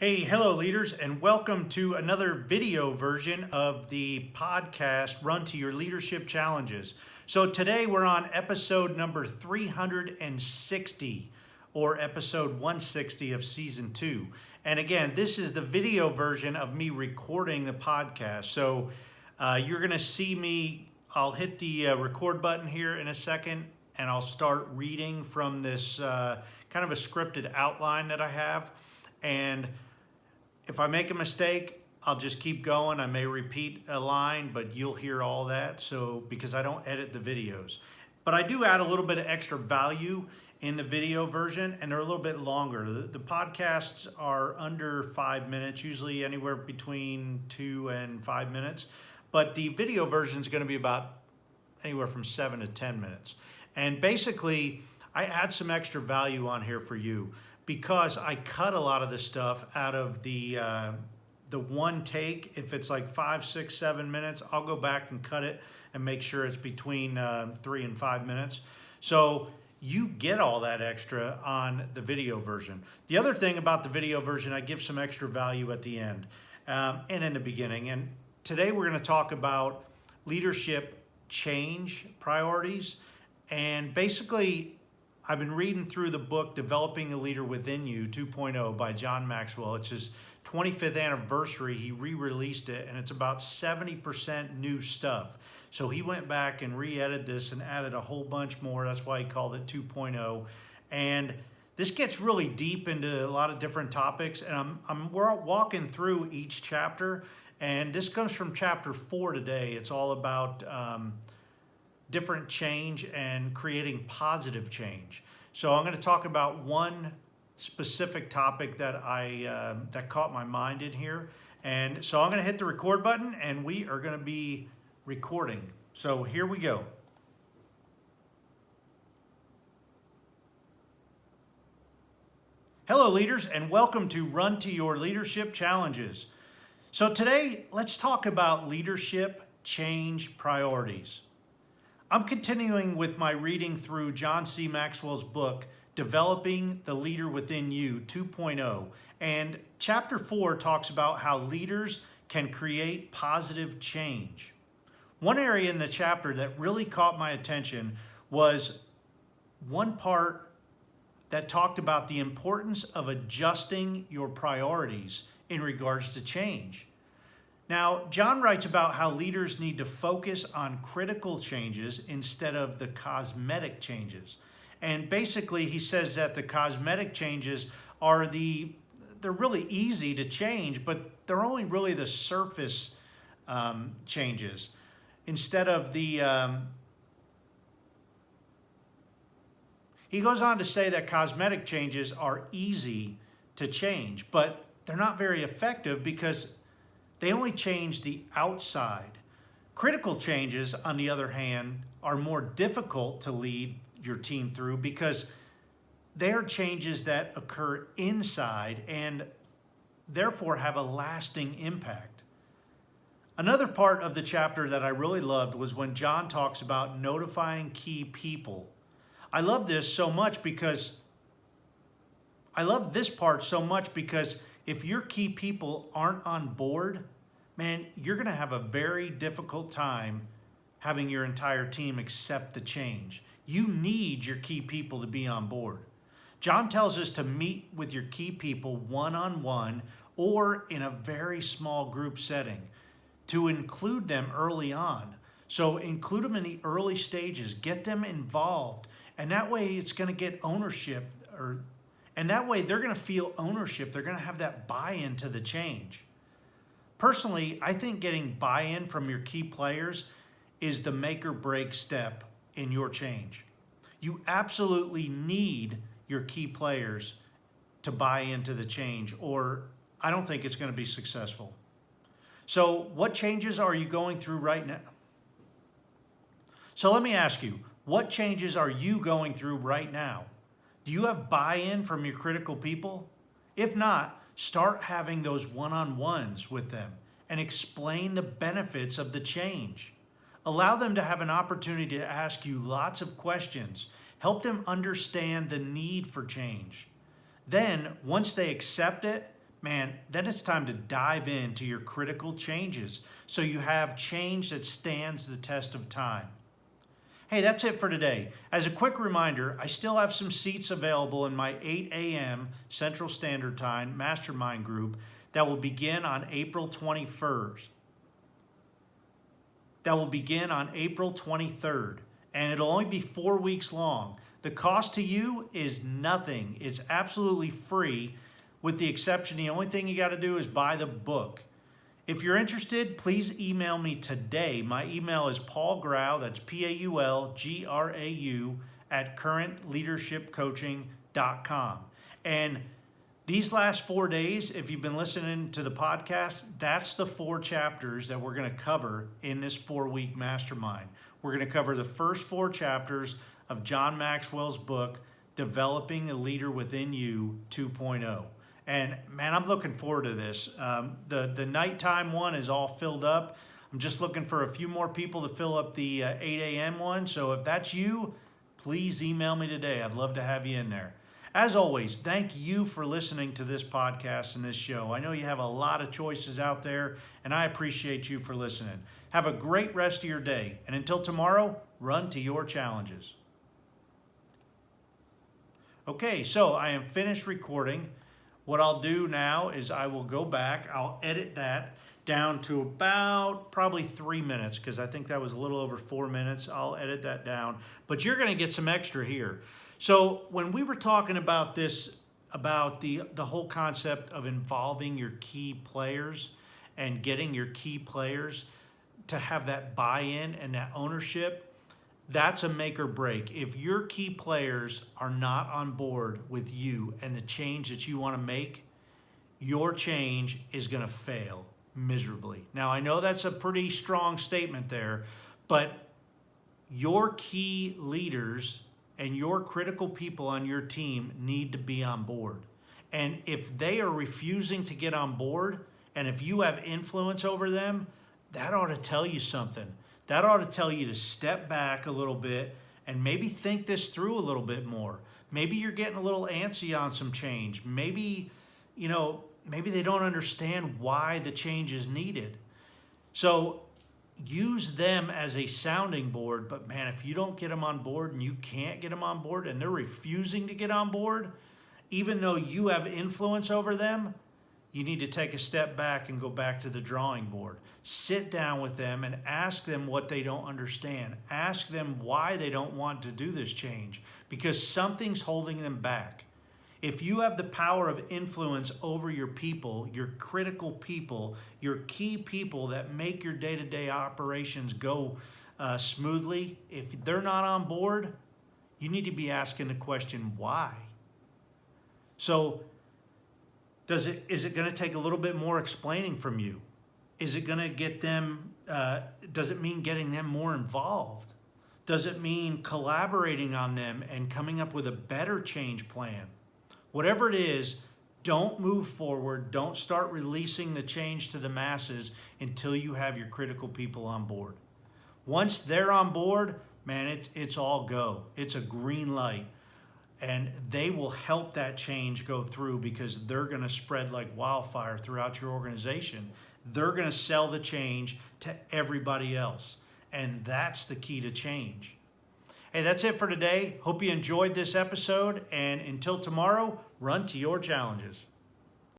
Hey, hello leaders, and welcome to another video version of the podcast, Run to Your Leadership Challenges. So today we're on episode number 360, or episode 160 of season 2. And again, this is the video version of me recording the podcast. So you're gonna see me, I'll hit the record button here in a second, and I'll start reading from this kind of a scripted outline that I have. And if I make a mistake, I'll just keep going. I may repeat a line, but you'll hear all that. So, because I don't edit the videos. But I do add a little bit of extra value in the video version, and they're a little bit longer. The podcasts are under 5 minutes, usually anywhere between 2 and 5 minutes. But the video version is going to be about anywhere from 7 to 10 minutes. And basically, I add some extra value on here for you, because I cut a lot of the stuff out of the one take. If it's like 5, 6, 7 minutes, I'll go back and cut it and make sure it's between 3 and 5 minutes. So you get all that extra on the video version. The other thing about the video version, I give some extra value at the end and in the beginning. And today we're going to talk about leadership change priorities. And basically, I've been reading through the book, Developing a Leader Within You 2.0 by John Maxwell. It's his 25th anniversary. He re-released it, and it's about 70% new stuff. So he went back and re-edited this and added a whole bunch more. That's why he called it 2.0. And this gets really deep into a lot of different topics, and we're walking through each chapter. And this comes from chapter 4 today. It's all about different change and creating positive change. So I'm going to talk about one specific topic that that caught my mind in here. And so I'm going to hit the record button, and we are going to be recording. So here we go. Hello leaders, and welcome to Run to Your Leadership Challenges. So today, let's talk about leadership change priorities. I'm continuing with my reading through John C. Maxwell's book, Developing the Leader Within You 2.0. And chapter 4 talks about how leaders can create positive change. One area in the chapter that really caught my attention was one part that talked about the importance of adjusting your priorities in regards to change. Now, John writes about how leaders need to focus on critical changes instead of the cosmetic changes. And basically, he says that the cosmetic changes are they're really easy to change, but they're only really the surface changes. Instead of he goes on to say that cosmetic changes are easy to change, but they're not very effective because they only change the outside. Critical changes, on the other hand, are more difficult to lead your team through because they are changes that occur inside and therefore have a lasting impact. Another part of the chapter that I really loved was when John talks about notifying key people. I love this part so much because if your key people aren't on board, man, you're going to have a very difficult time having your entire team accept the change. You need your key people to be on board. John tells us to meet with your key people one-on-one or in a very small group setting, to include them early on. So include them in the early stages, get them involved, and that way it's going to get ownership, and that way they're going to feel ownership. They're going to have that buy-in to the change. Personally, I think getting buy-in from your key players is the make or break step in your change. You absolutely need your key players to buy into the change, or I don't think it's going to be successful. So what changes are you going through right now? So let me ask you, what changes are you going through right now? Do you have buy-in from your critical people? If not, start having those one-on-ones with them and explain the benefits of the change. Allow them to have an opportunity to ask you lots of questions. Help them understand the need for change. Then, once they accept it, man, then it's time to dive into your critical changes so you have change that stands the test of time. Hey, that's it for today. As a quick reminder, I still have some seats available in my 8 a.m. Central Standard Time mastermind group that will begin on April 21st. That will begin on April 23rd, and it'll only be 4 weeks long. The cost to you is nothing. It's absolutely free, with the exception, the only thing you got to do is buy the book. If you're interested, please email me today. My email is paulgrau, that's PAULGRAU, at currentleadershipcoaching.com. And these last 4 days, if you've been listening to the podcast, that's the 4 chapters that we're going to cover in this 4-week mastermind. We're going to cover the first 4 chapters of John Maxwell's book, Developing a Leader Within You 2.0. And man, I'm looking forward to this. The nighttime one is all filled up. I'm just looking for a few more people to fill up the 8 a.m. one. So if that's you, please email me today. I'd love to have you in there. As always, thank you for listening to this podcast and this show. I know you have a lot of choices out there, and I appreciate you for listening. Have a great rest of your day. And until tomorrow, run to your challenges. Okay, so I am finished recording. What I'll do now is I will go back, I'll edit that down to about probably 3 minutes, because I think that was a little over 4 minutes. I'll edit that down, but you're gonna get some extra here. So when we were talking about this, about the whole concept of involving your key players and getting your key players to have that buy-in and that ownership, that's a make or break. If your key players are not on board with you and the change that you want to make, your change is going to fail miserably. Now, I know that's a pretty strong statement there, but your key leaders and your critical people on your team need to be on board. And if they are refusing to get on board, and if you have influence over them, that ought to tell you something. That ought to tell you to step back a little bit and maybe think this through a little bit more. Maybe you're getting a little antsy on some change. Maybe, maybe they don't understand why the change is needed. So use them as a sounding board. But man, if you don't get them on board and you can't get them on board and they're refusing to get on board, even though you have influence over them, you need to take a step back and go back to the drawing board. Sit down with them and ask them what they don't understand. Ask them why they don't want to do this change, because something's holding them back. If you have the power of influence over your people, your critical people, your key people that make your day-to-day operations go smoothly, if they're not on board, you need to be asking the question, why? So, is it going to take a little bit more explaining from you? Is it going to get them, does it mean getting them more involved? Does it mean collaborating on them and coming up with a better change plan? Whatever it is, don't move forward. Don't start releasing the change to the masses until you have your critical people on board. Once they're on board, man, it's all go. It's a green light. And they will help that change go through, because they're going to spread like wildfire throughout your organization. They're going to sell the change to everybody else. And that's the key to change. Hey, that's it for today. Hope you enjoyed this episode. And until tomorrow, run to your challenges.